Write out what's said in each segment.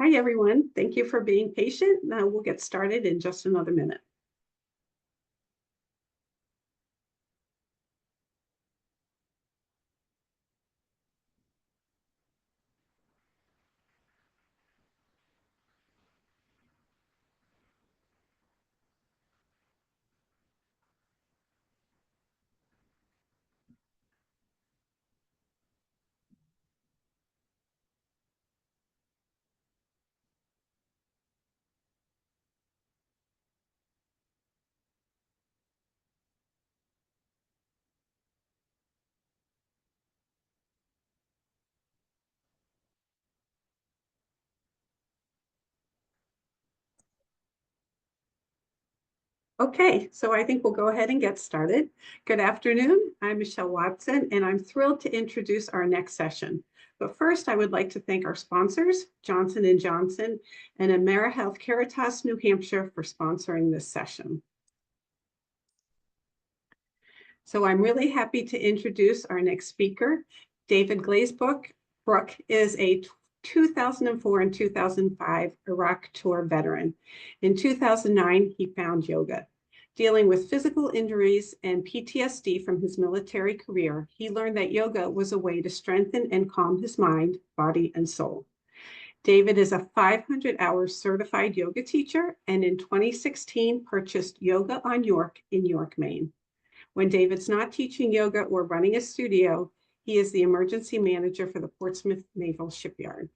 Hi, everyone. Thank you for being patient. Now we'll get started in just another minute. Okay, so I think we'll go ahead and get started. Good afternoon. I'm Michelle Watson, and I'm thrilled to introduce our next session. But first, I would like to thank our sponsors, Johnson & Johnson and AmeriHealth Caritas, New Hampshire, for sponsoring this session. So I'm really happy to introduce our next speaker. David Glazebrook is a 2004 and 2005 Iraq Tour veteran. In 2009, he found yoga. Dealing with physical injuries and PTSD from his military career, he learned that yoga was a way to strengthen and calm his mind, body, and soul. David is a 500-hour certified yoga teacher, and in 2016 purchased Yoga on York in York, Maine. When David's not teaching yoga or running a studio, he is the emergency manager for the Portsmouth Naval Shipyard.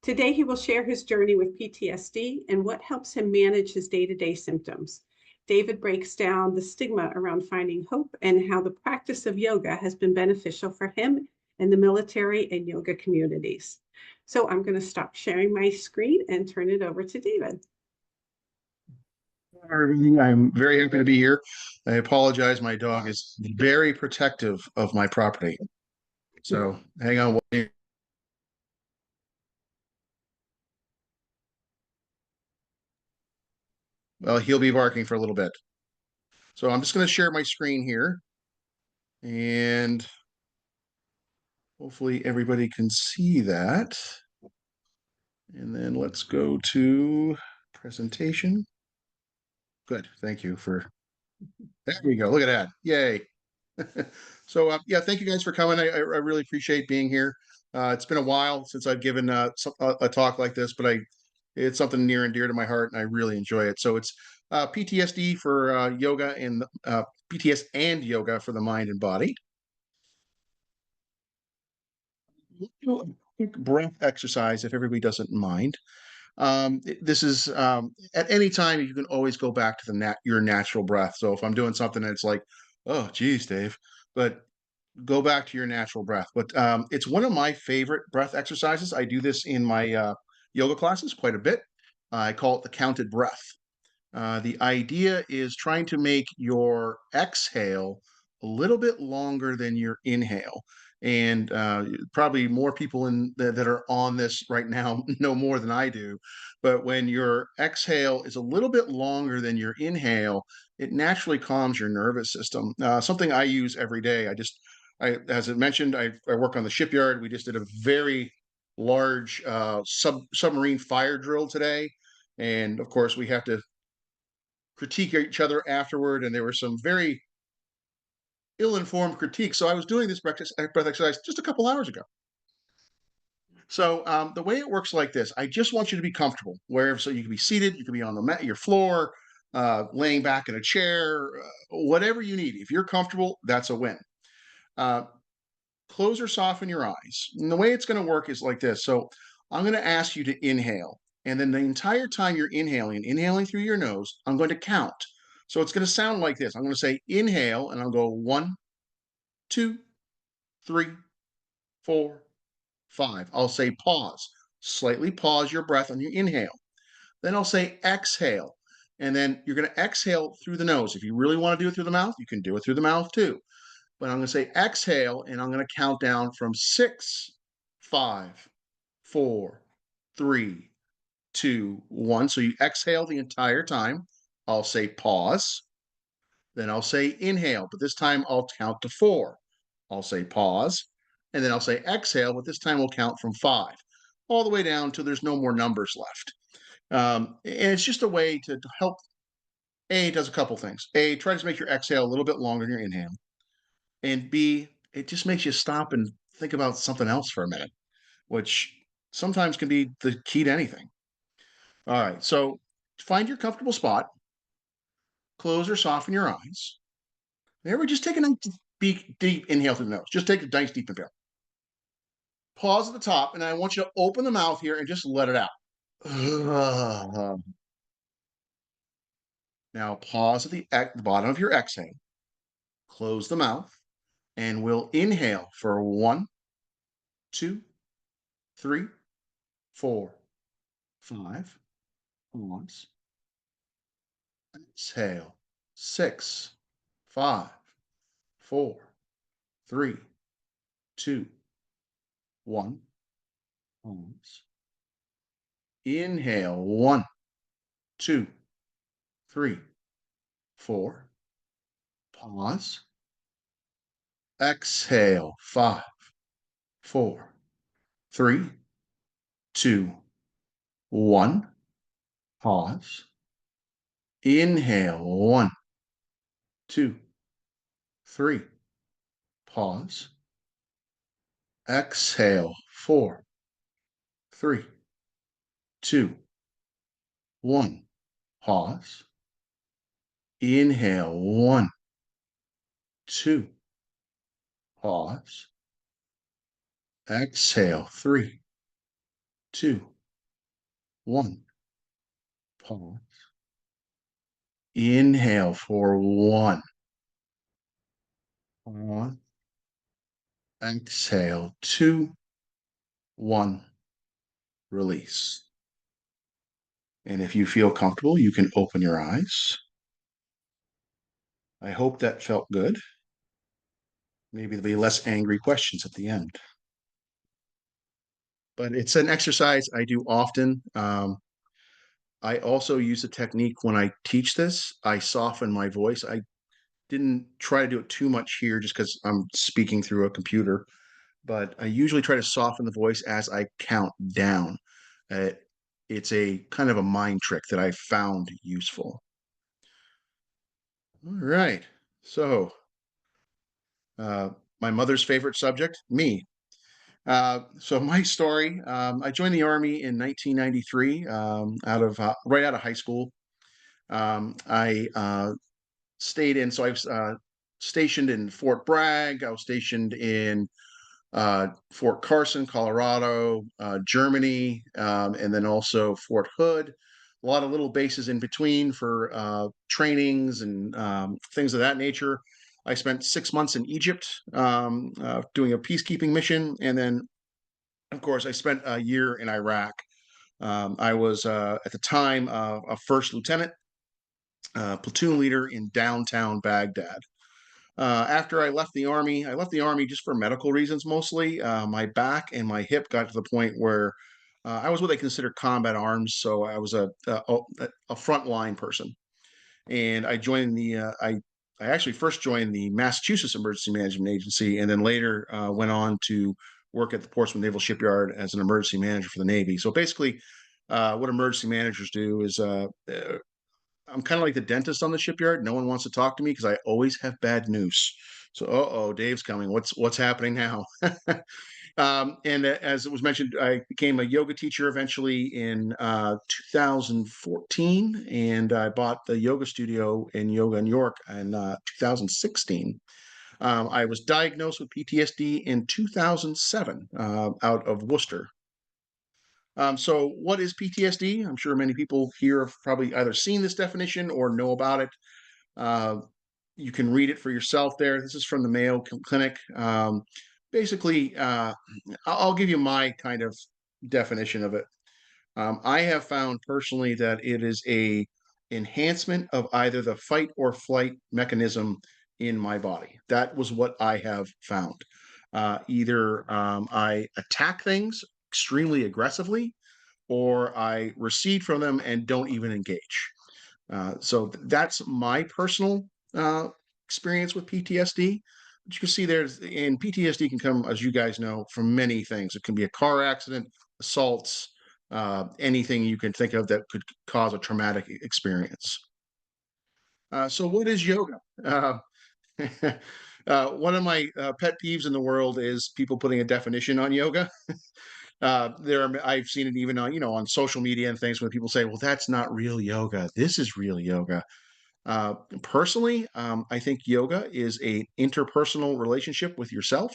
Today, he will share his journey with PTSD and what helps him manage his day-to-day symptoms. David breaks down the stigma around finding hope and how the practice of yoga has been beneficial for him and the military and yoga communities. So I'm going to stop sharing my screen and turn it over to David. Everything. I'm very happy to be here. I apologize. My dog is very protective of my property. So hang on. Well, he'll be barking for a little bit. So I'm just going to share my screen here. And hopefully everybody can see that. And then let's go to presentation. Good. Thank you for, there we go. Look at that. Yay. So yeah, thank you guys for coming. I really appreciate being here. It's been a while since I've given a talk like this, but it's something near and dear to my heart, and I really enjoy it. So it's PTSD for yoga and PTS and yoga for the mind and body. Quick breath exercise, if everybody doesn't mind. This is at any time you can always go back to your natural breath. So if I'm doing something that's like, oh, geez, Dave, but go back to your natural breath. But it's one of my favorite breath exercises. I do this in my yoga classes quite a bit. I call it the counted breath. The idea is trying to make your exhale a little bit longer than your inhale. And probably more people that are on this right now know more than I do. But when your exhale is a little bit longer than your inhale, it naturally calms your nervous system. Something I use every day. As I mentioned, I work on the shipyard. We just did a very large submarine fire drill today. And of course, we have to critique each other afterward, and there were some very ill-informed critiques. So I was doing this breath exercise just a couple hours ago. So the way it works like this, I just want you to be comfortable wherever. So you can be seated, you can be on the mat, your floor, laying back in a chair, whatever you need. If you're comfortable, that's a win. Close or soften your eyes. And the way it's going to work is like this. So I'm going to ask you to inhale. And then the entire time you're inhaling through your nose, I'm going to count. So it's going to sound like this. I'm going to say inhale, and I'll go 1, 2, 3, 4, 5. I'll say pause. Slightly pause your breath on your inhale. Then I'll say exhale. And then you're going to exhale through the nose. If you really want to do it through the mouth, you can do it through the mouth too. But I'm going to say exhale, and I'm going to count down from 6, 5, 4, 3, 2, 1. So you exhale the entire time. I'll say pause. Then I'll say inhale, but this time I'll count to 4. I'll say pause. And then I'll say exhale, but this time we'll count from 5. all the way down till there's no more numbers left. And it's just a way to help. A, it does a couple things. A, tries to make your exhale a little bit longer than your inhale. And B, it just makes you stop and think about something else for a minute, which sometimes can be the key to anything. All right. So find your comfortable spot, close or soften your eyes. There we just take a nice deep inhale through the nose. Just take a nice deep inhale. Pause at the top, and I want you to open the mouth here and just let it out. Now pause at the bottom of your exhale. Close the mouth, and we'll inhale for 1, 2, 3, 4, 5. Pause. Exhale. 6, 5, 4, 3, 2, 1. Pause. Inhale. 1, 2, 3, 4. Pause. Exhale. 5, 4, 3, 2, 1. Pause. Inhale. 1, 2, 3. Pause. Exhale. 4, 3, 2, 1. Pause. Inhale. 1, 2. Pause. Exhale. 3, 2, 1. Pause. Inhale for 1. Pause. Exhale. 2, 1. Release. And if you feel comfortable, you can open your eyes. I hope that felt good. Maybe there'll be less angry questions at the end. But it's an exercise I do often. I also use a technique when I teach this. I soften my voice. I didn't try to do it too much here just because I'm speaking through a computer, but I usually try to soften the voice as I count down. Uh, it's a kind of a mind trick that I found useful. All right. So, uh, my mother's favorite subject, me. So my story, I joined the Army in 1993, right out of high school. I stayed in, so I was stationed in Fort Bragg. I was stationed in Fort Carson, Colorado, Germany, and then also Fort Hood. A lot of little bases in between for trainings and things of that nature. I spent 6 months in Egypt doing a peacekeeping mission, and then, of course, I spent a year in Iraq. I was at the time a first lieutenant, platoon leader in downtown Baghdad. After I left the army just for medical reasons mostly. My back and my hip got to the point where I was what they consider combat arms, so I was a frontline person, and I actually first joined the Massachusetts Emergency Management Agency, and then later went on to work at the Portsmouth Naval Shipyard as an emergency manager for the Navy. So basically, what emergency managers do is I'm kind of like the dentist on the shipyard. No one wants to talk to me because I always have bad news. So, oh, Dave's coming. What's happening now? And as it was mentioned, I became a yoga teacher eventually in 2014, and I bought the yoga studio in Yoga New York in 2016. I was diagnosed with PTSD in 2007 out of Worcester. So, what is PTSD? I'm sure many people here have probably either seen this definition or know about it. Uh, you can read it for yourself there. This is from the Mayo Clinic. Basically, I'll give you my kind of definition of it. I have found personally that it is a enhancement of either the fight or flight mechanism in my body. That was what I have found. Either I attack things extremely aggressively, or I recede from them and don't even engage. That's my personal experience with PTSD. But you can see and PTSD can come, as you guys know, from many things. It can be a car accident, assaults, anything you can think of that could cause a traumatic experience. So what is yoga? Uh, one of my pet peeves in the world is people putting a definition on yoga. I've seen it even on, on social media and things where people say, "Well, that's not real yoga. This is real yoga." Personally, I think yoga is a interpersonal relationship with yourself.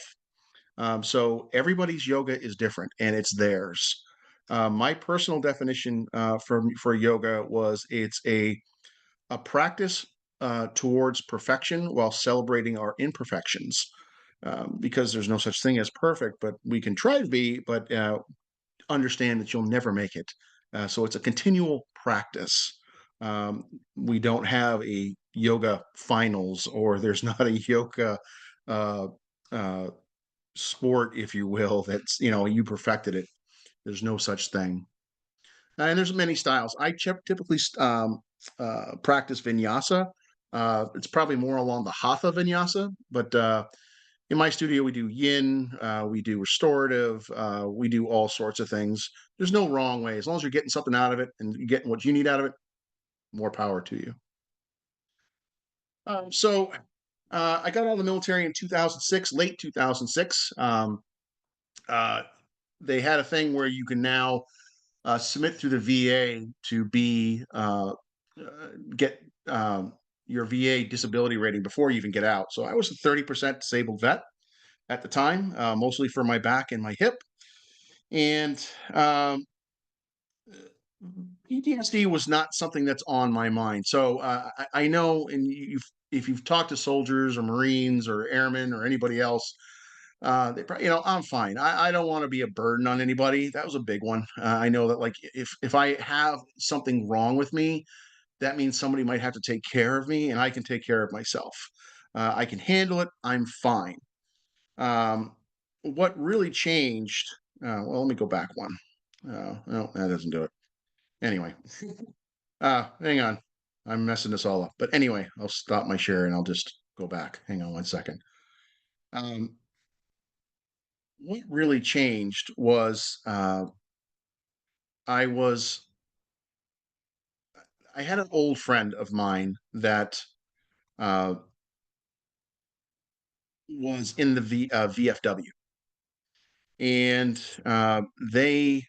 So everybody's yoga is different, and it's theirs. My personal definition for yoga was it's a practice towards perfection while celebrating our imperfections. Because there's no such thing as perfect, but we can try to be, but understand that you'll never make it. So it's a continual practice. Um, we don't have a yoga finals, or there's not a yoga uh, uh, sport, if you will, that's, you perfected it. There's no such thing. And there's many styles. Typically practice vinyasa. It's probably more along the hatha vinyasa, but in my studio we do yin, we do restorative, we do all sorts of things. There's no wrong way. As long as you're getting something out of it and you're getting what you need out of it, more power to you. I got out of the military in 2006, late 2006. Uh, they had a thing where you can now submit through the VA to be get your VA disability rating before you even get out. So I was a 30% disabled vet at the time, mostly for my back and my hip. And PTSD was not something that's on my mind. So I know, and if you've talked to soldiers or Marines or airmen or anybody else, they probably, I'm fine. I don't want to be a burden on anybody. That was a big one. I know that, like, if I have something wrong with me, that means somebody might have to take care of me, and I can take care of myself. I can handle it. I'm fine. Um, what really changed? Well, let me go back one. No, that doesn't do it. Anyway, hang on. I'm messing this all up. But anyway, I'll stop my share and I'll just go back. Hang on one second. Um, what really changed was I was I had an old friend of mine that uh, was in the VFW, and they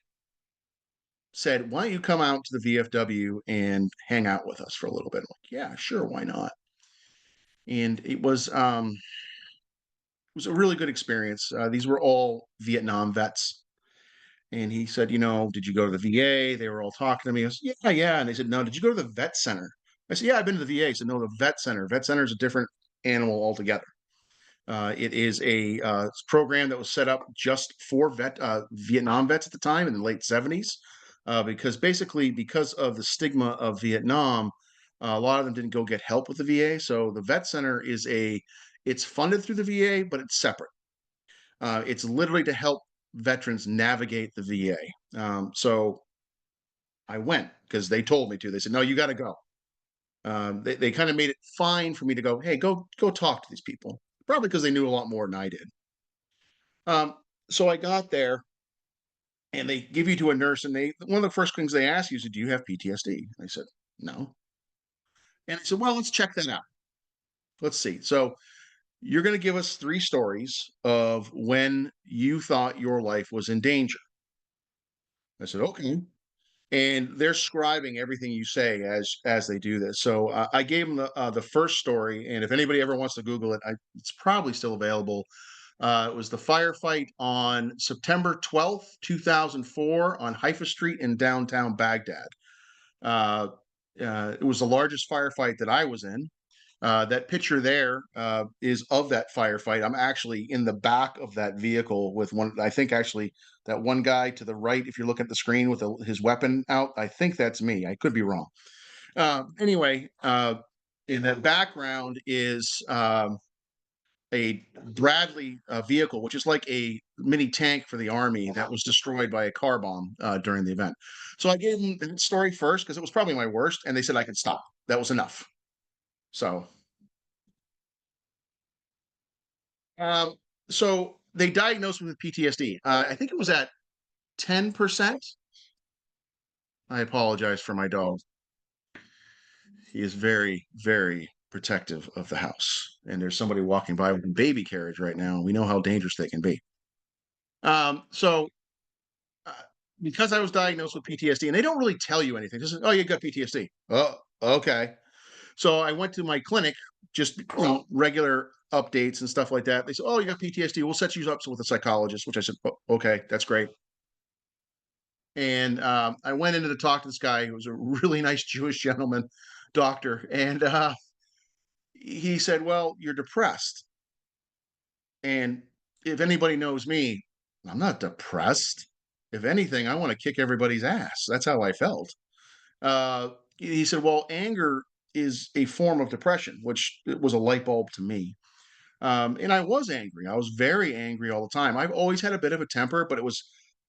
said, "Why don't you come out to the VFW and hang out with us for a little bit?" I'm like, "Yeah, sure, why not?" And it was a really good experience. These were all Vietnam vets. And he said, "Did you go to the VA?" They were all talking to me. I said, "Yeah, yeah." And they said, "No, did you go to the vet center?" I said, "Yeah, I've been to the VA." He said, "No, the vet center. Vet center is a different animal altogether. It is a program that was set up just for Vietnam vets at the time in the late 70s, because basically, because of the stigma of Vietnam, a lot of them didn't go get help with the VA. So the vet center it's funded through the VA, but it's separate. It's literally to help veterans navigate the VA. So I went because they told me to. They said, "No, you got to go." They kind of made it fine for me to go. Hey, go talk to these people. Probably because they knew a lot more than I did. So I got there, and they give you to a nurse, and one of the first things they ask you is, "Do you have PTSD?" I said, "No." And I said, "Well, let's check that out. Let's see." So you're going to give us 3 stories of when you thought your life was in danger. I said, "Okay." And they're scribing everything you say as they do this. So I gave them the first story, and if anybody ever wants to Google it, it's probably still available. It was the firefight on September 12th, 2004, on Haifa Street in downtown Baghdad. Uh, it was the largest firefight that I was in. That picture there is of that firefight. I'm actually in the back of that vehicle with one. I think actually that one guy to the right, if you look at the screen with his weapon out, I think that's me. I could be wrong. Anyway, in that background is a Bradley vehicle, which is like a mini tank for the army that was destroyed by a car bomb during the event. So I gave them the story first because it was probably my worst, and they said I could stop. That was enough. So Um, so they diagnosed me with PTSD. I think it was at 10%. I apologize for my dog. He is very, very protective of the house. And there's somebody walking by with a baby carriage right now. We know how dangerous they can be. So uh, because I was diagnosed with PTSD, and they don't really tell you anything, just oh, you got PTSD. Oh, okay. So I went to my clinic, just regular updates and stuff like that. They said, "Oh, you got PTSD. We'll set you up with a psychologist." Which I said, "Oh, okay, that's great." And I went in to talk to this guy who was a really nice Jewish gentleman doctor, and he said, "Well, you're depressed." And if anybody knows me, I'm not depressed. If anything, I want to kick everybody's ass. That's how I felt. He said, "Well, anger is a form of depression," which it was a light bulb to me. And I was angry. I was very angry all the time. I've always had a bit of a temper, but it was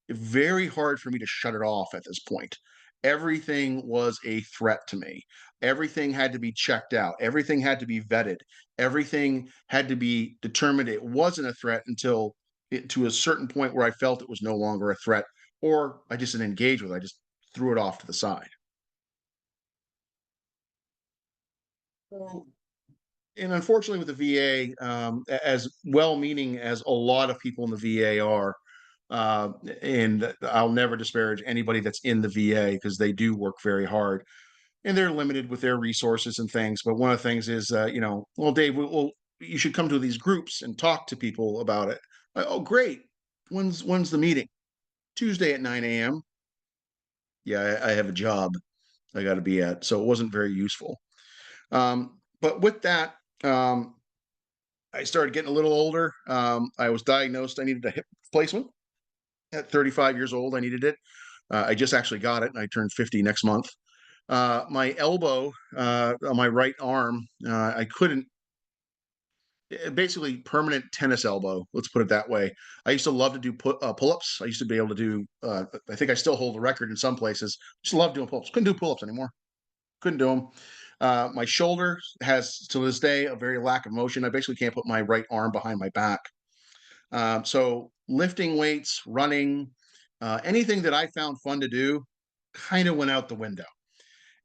very hard for me to shut it off at this point. Everything was a threat to me. Everything had to be checked out. Everything had to be vetted. Everything had to be determined it wasn't a threat until to a certain point where I felt it was no longer a threat, or I just didn't engage with it. I just threw it off to the side. And unfortunately, with the VA, as well-meaning as a lot of people in the VA are, uh, and I'll never disparage anybody that's in the VA because they do work very hard and they're limited with their resources and things. But one of the things is, well, Dave, well, you should come to these groups and talk to people about it. Oh, great. When's the meeting? Tuesday at 9 a.m. Yeah, I have a job I got to be at, so it wasn't very useful. But with that, um, I started getting a little older. I was diagnosed. I needed a hip replacement at 35 years old. I needed it. I just actually got it, and I turned 50 next month. My elbow on my right arm, I couldn't. Basically, permanent tennis elbow. Let's put it that way. I used to love to do pull-ups. I used to be able to do. I think I still hold the record in some places. Just love doing pull-ups. Couldn't do pull-ups anymore. Couldn't do them. My shoulder has, to this day, a very lack of motion. I basically can't put my right arm behind my back. So lifting weights, running, anything that I found fun to do kind of went out the window.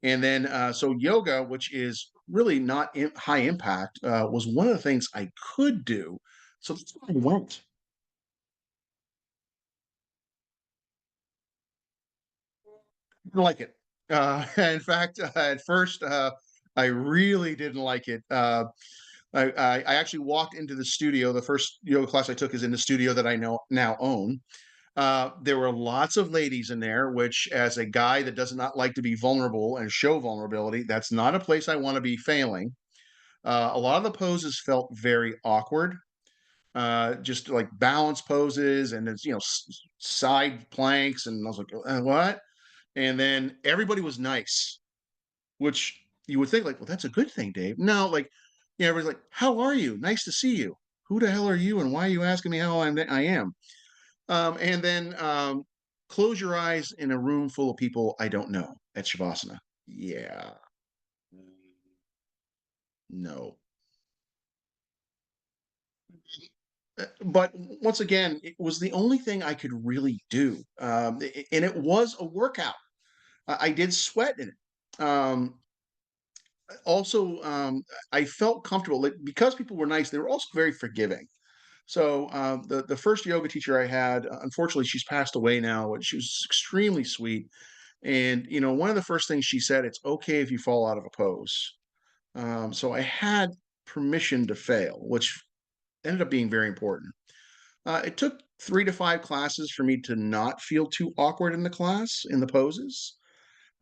And then, so yoga, which is really not high impact, was one of the things I could do. So that's where I went. Didn't like it. In fact, at first, I really didn't like it. I actually walked into the studio. The first yoga class I took is in the studio that I know now own. There were lots of ladies in there, which, as a guy that does not like to be vulnerable and show vulnerability, that's not a place I want to be failing. A lot of the poses felt very awkward, just like balance poses, and it's side planks, and I was like, what? And then everybody was nice, which you would think like, well, that's a good thing, Dave. No, like, everybody's like, how are you? Nice to see you. Who the hell are you, and why are you asking me how I am? And then close your eyes in a room full of people I don't know at Shavasana. Yeah, no. But once again, it was the only thing I could really do. And it was a workout. I did sweat in it. Also, I felt comfortable like, because people were nice. They were also very forgiving. So the first yoga teacher I had, unfortunately, she's passed away now. But she was extremely sweet. And one of the first things she said, "It's okay if you fall out of a pose." So I had permission to fail, which ended up being very important. It took 3 to 5 classes for me to not feel too awkward in the class in the poses.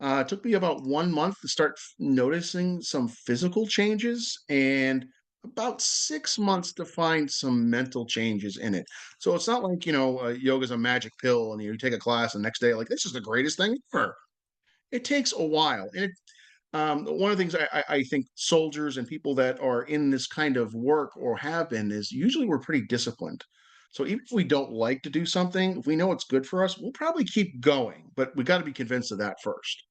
It took me about 1 month to start noticing some physical changes, and about 6 months to find some mental changes in it. So it's not like yoga's a magic pill, and you take a class and the next day like this is the greatest thing ever. It takes a while, and one of the things I think soldiers and people that are in this kind of work or have been is usually we're pretty disciplined. So even if we don't like to do something, if we know it's good for us, we'll probably keep going. But we got to be convinced of that first.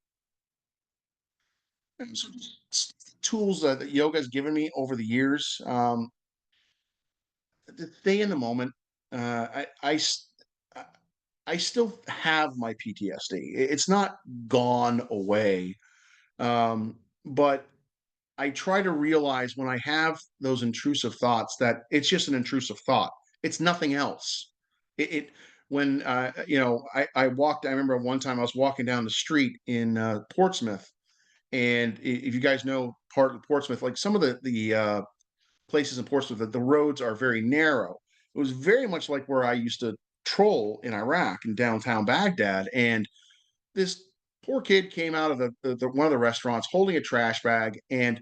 And so tools that yoga has given me over the years, to stay in the moment. I I still have my PTSD. It's not gone away, but I try to realize when I have those intrusive thoughts that it's just an intrusive thought. It's nothing else. It when I walked. I remember one time I was walking down the street in Portsmouth, and if you guys know part of Portsmouth, like some of the places in Portsmouth, the roads are very narrow. It was very much like where I used to troll in Iraq in downtown Baghdad, and this poor kid came out of one of the restaurants holding a trash bag, and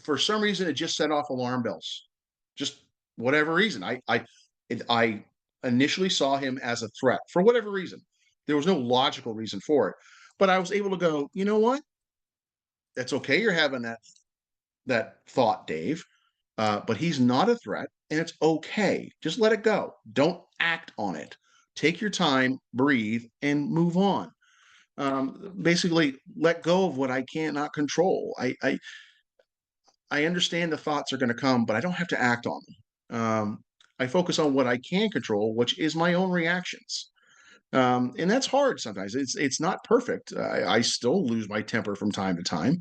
for some reason it just set off alarm bells. Just whatever reason. I initially saw him as a threat for whatever reason. There was no logical reason for it. But I was able to go, you know what? That's okay. You're having that thought, Dave. But he's not a threat, and it's okay. Just let it go. Don't act on it. Take your time, breathe, and move on. Basically, let go of what I cannot control. I understand the thoughts are going to come, but I don't have to act on them. I focus on what I can control, which is my own reactions. And that's hard sometimes. It's not perfect. I still lose my temper from time to time,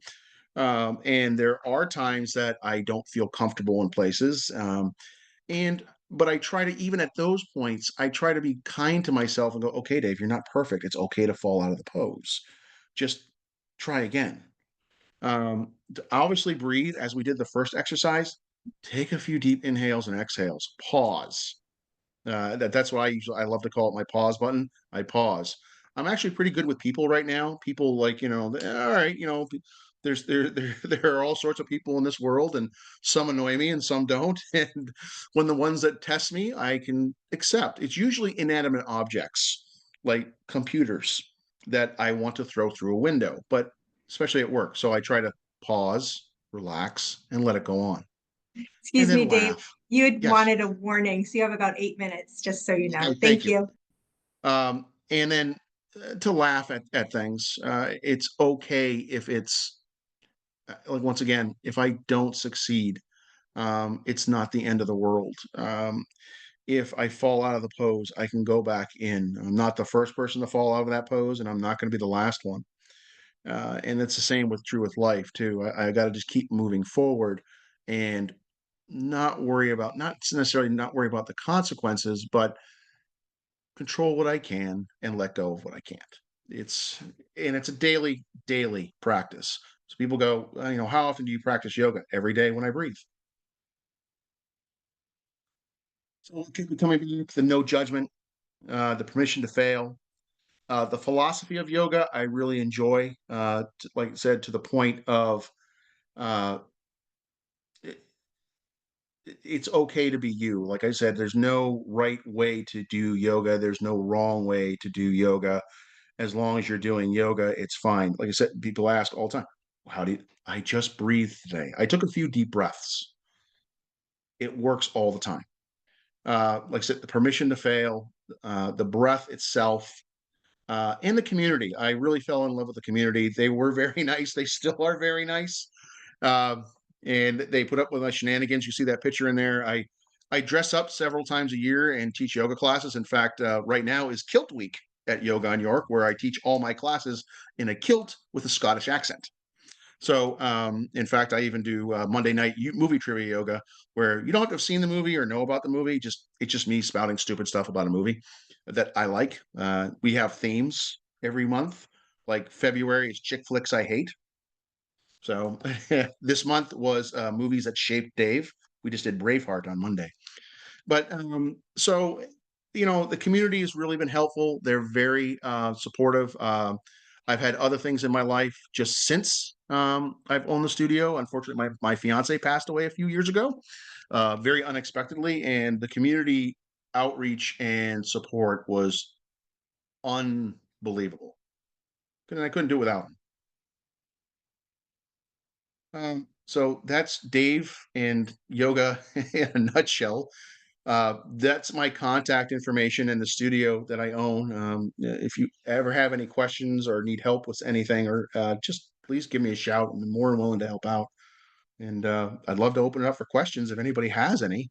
and there are times that I don't feel comfortable in places. And but I try to, even at those points, I try to be kind to myself and go, okay, Dave, you're not perfect. It's okay to fall out of the pose. Just try again. Obviously breathe as we did the first exercise. Take a few deep inhales and exhales. Pause. That's what I love to call it, my pause button. I pause. I'm actually pretty good with people right now. People like, all right, there are all sorts of people in this world, and some annoy me and some don't. And when the ones that test me, I can accept. It's usually inanimate objects like computers that I want to throw through a window, but especially at work. So I try to pause, relax, and let it go on, and Excuse me, then Dave, laugh. you had Yes. wanted a warning, so you have about 8 minutes, just so you know. Okay, thank Thank you. you. And then to laugh at things. It's okay if it's like, once again, if I don't succeed, it's not the end of the world. If I fall out of the pose, I can go back in. I'm not the first person to fall out of that pose, and I'm not going to be the last one. And it's the same with true with life too. I got to just keep moving forward and not necessarily not worry about the consequences, but control what I can and let go of what I can't. It's it's a daily practice. So people go, how often do you practice yoga? Every day when I breathe. So coming back to the no judgment, the permission to fail, the philosophy of yoga, I really enjoy. Like I said, to the point of uh, it, it's okay to be you. Like I said, there's no right way to do yoga. There's no wrong way to do yoga. As long as you're doing yoga, it's fine. Like I said, people ask all the time, how do you, I just breathed today. I took a few deep breaths. It works all the time. Like I said, the permission to fail, the breath itself, and the community. I really fell in love with the community. They were very nice. They still are very nice. Um, and they put up with my shenanigans. You see that picture in there. I dress up several times a year and teach yoga classes. In fact, right now is Kilt Week at Yoga in York, where I teach all my classes in a kilt with a Scottish accent. So, in fact, I even do Monday night movie trivia yoga, where you don't have to have seen the movie or know about the movie. It's just me spouting stupid stuff about a movie that I like. We have themes every month. Like February is chick flicks I hate. So this month was movies that shaped Dave. We just did Braveheart on Monday. But so the community has really been helpful. They're very supportive. I've had other things in my life just since I've owned the studio. Unfortunately, my fiance passed away a few years ago, very unexpectedly, and the community outreach and support was unbelievable. And I couldn't do it without them. So that's Dave and yoga in a nutshell. That's my contact information in the studio that I own. If you ever have any questions or need help with anything, or just please give me a shout. I'm more than willing to help out. And I'd love to open it up for questions if anybody has any.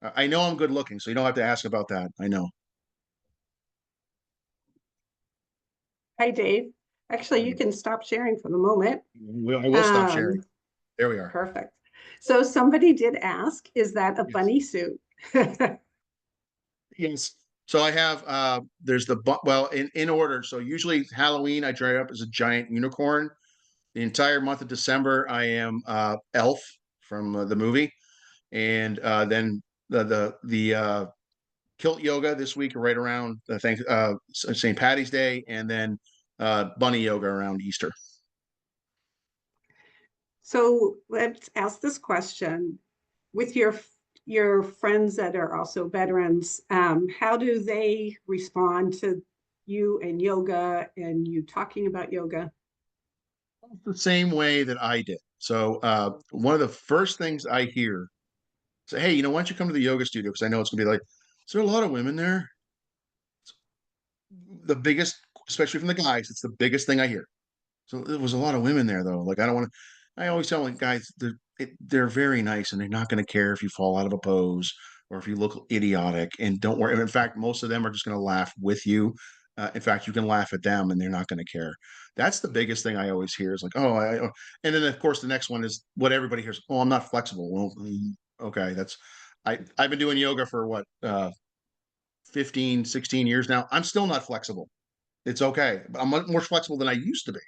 I know I'm good looking, so you don't have to ask about that. I know. Hi, Dave. Actually, you can stop sharing for the moment. I will stop sharing. Um, There we are. Perfect. So somebody did ask, is that a Yes. bunny suit? Yes. So I have there's well in order. So usually Halloween I dress up as a giant unicorn. The entire month of December I am Elf from the movie, and then the kilt yoga this week right around St. Patty's Day, and then bunny yoga around Easter. So let's ask this question. With your friends that are also veterans, how do they respond to you and yoga and you talking about yoga? The same way that I did. So one of the first things I hear say, hey, why don't you come to the yoga studio? Because I know it's gonna be like, is there a lot of women there? The biggest, especially from the guys, it's the biggest thing I hear. So there was a lot of women there though. Like I don't want to. I always tell like guys they're very nice and they're not going to care if you fall out of a pose or if you look idiotic. And don't worry. In fact, most of them are just going to laugh with you. In fact, you can laugh at them and they're not going to care. That's the biggest thing I always hear is like, oh, and then of course the next one is what everybody hears. Oh, I'm not flexible. Well, okay, I've been doing yoga for what 15, 16 years now. I'm still not flexible. It's okay. But I'm much more flexible than I used to be.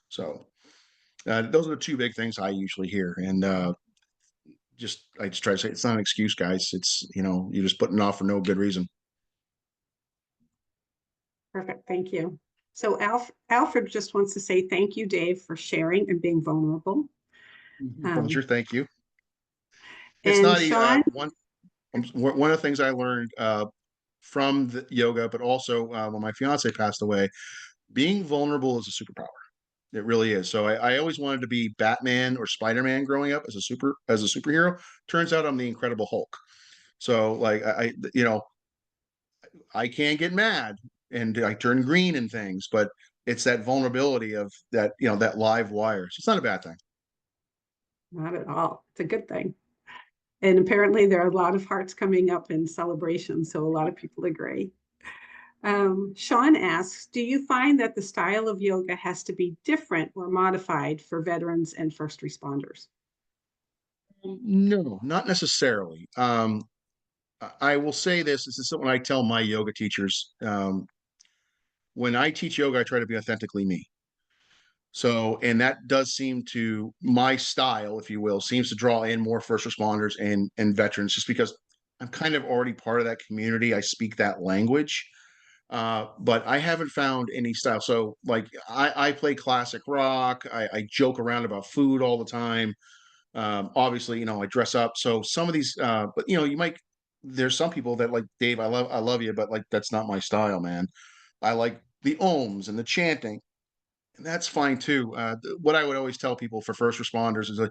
So those are the two big things I usually hear. And I just try to say it's not an excuse, guys. It's you're just putting it off for no good reason. Perfect, thank you. So Alfred just wants to say thank you, Dave, for sharing and being vulnerable. Pleasure. Thank you. It's And not Sean, one of the things I learned from the yoga, but also when my fiance passed away, being vulnerable is a superpower. It really is. So I always wanted to be Batman or Spider-Man growing up as a superhero. Turns out I'm the Incredible Hulk. So like I can get mad and I turn green and things, but it's that vulnerability of that, that live wire. So it's not a bad thing. not at all. It's a good thing. And apparently there are a lot of hearts coming up in celebration, so a lot of people agree. Sean asks, do you find that the style of yoga has to be different or modified for veterans and first responders? No, not necessarily. I will say this is something I tell my yoga teachers. When I teach yoga, I try to be authentically me. So, and that does seem to my style, if you will, seems to draw in more first responders and veterans, just because I'm kind of already part of that community. I speak that language, but I haven't found any style. So, like, I play classic rock. I joke around about food all the time. Obviously, I dress up. So some of these, but you might. There's some people that like Dave. I love you, but like that's not my style, man. I like the ohms and the chanting, and that's fine too. What I would always tell people for first responders is like,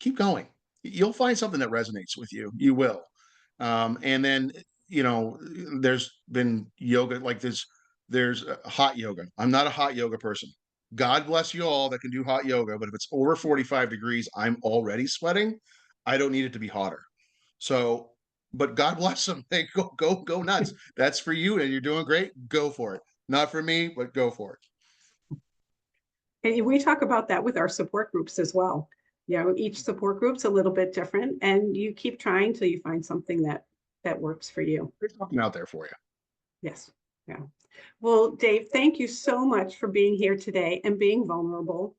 keep going. You'll find something that resonates with you. You will. And then there's been yoga like this. There's hot yoga. I'm not a hot yoga person. God bless you all that can do hot yoga, but if it's over 45 degrees, I'm already sweating. I don't need it to be hotter. So, but God bless them. They go nuts. That's for you, and you're doing great. Go for it. Not for me, but go for it. And we talk about that with our support groups as well. Each support group's a little bit different, and you keep trying till you find something that works for you. There's something out there for you. Yes. Yeah. Well, Dave, thank you so much for being here today and being vulnerable.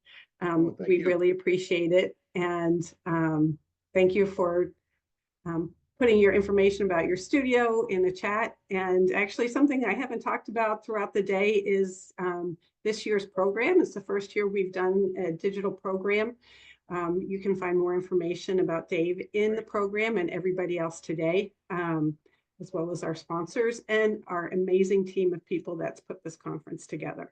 We You. really appreciate it. And thank you for putting your information about your studio in the chat. And actually something I haven't talked about throughout the day is this year's program. It's the first year we've done a digital program. You can find more information about Dave in the program and everybody else today, as well as our sponsors and our amazing team of people that's put this conference together.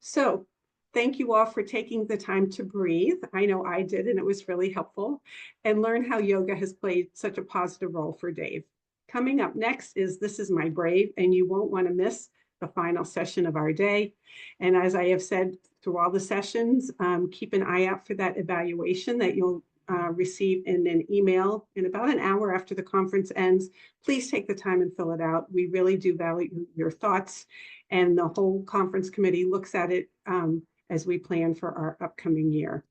So thank you all for taking the time to breathe. I know I did, and it was really helpful, and learn how yoga has played such a positive role for Dave. Coming up next is This Is My Brave, and you won't want to miss the final session of our day. And as I have said through all the sessions, keep an eye out for that evaluation that you'll receive in an email in about an hour after the conference ends. Please take the time and fill it out. We really do value your thoughts, and the whole conference committee looks at it as we plan for our upcoming year.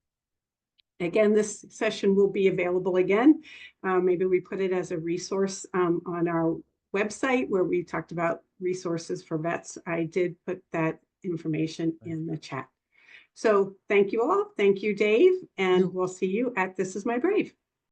Again, this session will be available again. Maybe we put it as a resource on our website where we talked about resources for vets. I did put that information in the chat. So thank you all. Thank you, Dave. And we'll see you at This Is My Brave.